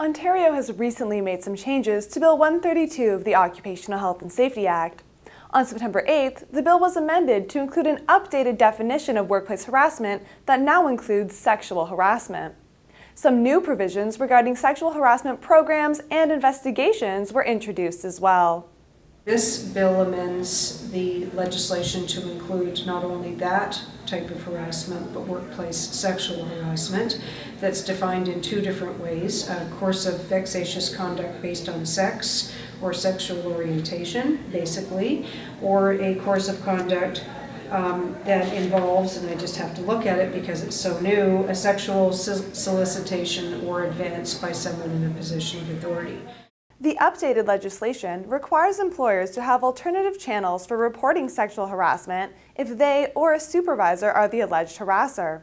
Ontario has recently made some changes to Bill 132 of the Occupational Health and Safety Act. On September 8th, the bill was amended to include an updated definition of workplace harassment that now includes sexual harassment. Some new provisions regarding sexual harassment programs and investigations were introduced as well. This bill amends the legislation to include not only that type of harassment, but workplace sexual harassment that's defined in two different ways: a course of vexatious conduct based on sex or sexual orientation, basically, or a course of conduct that involves, and I just have to look at it because it's so new, a sexual solicitation or advance by someone in a position of authority. The updated legislation requires employers to have alternative channels for reporting sexual harassment if they or a supervisor are the alleged harasser.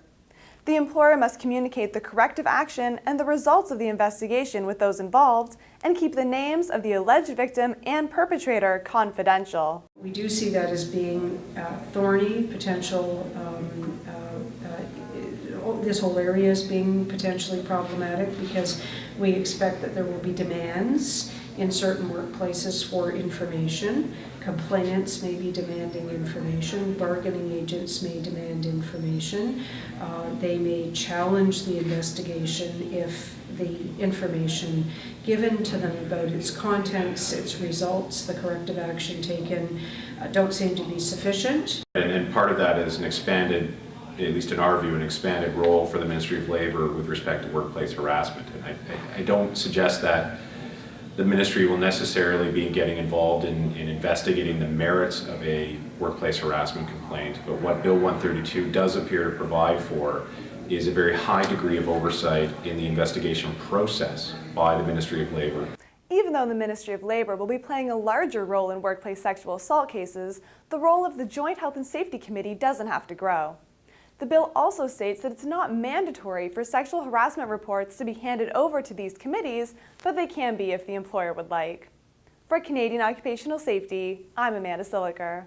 The employer must communicate the corrective action and the results of the investigation with those involved and keep the names of the alleged victim and perpetrator confidential. We do see that as being thorny, potential, this whole area is being potentially problematic because we expect that there will be demands in certain workplaces for information. Complainants may be demanding information. Bargaining agents may demand information. They may challenge the investigation if the information given to them about its contents, its results, the corrective action taken don't seem to be sufficient. And part of that is an expanded, at least in our view, an expanded role for the Ministry of Labour with respect to workplace harassment. And I don't suggest that the Ministry will necessarily be getting involved in investigating the merits of a workplace harassment complaint, but what Bill 132 does appear to provide for is a very high degree of oversight in the investigation process by the Ministry of Labour. Even though the Ministry of Labour will be playing a larger role in workplace sexual assault cases, the role of the Joint Health and Safety Committee doesn't have to grow. The bill also states that it's not mandatory for sexual harassment reports to be handed over to these committees, but they can be if the employer would like. For Canadian Occupational Safety, I'm Amanda Siliker.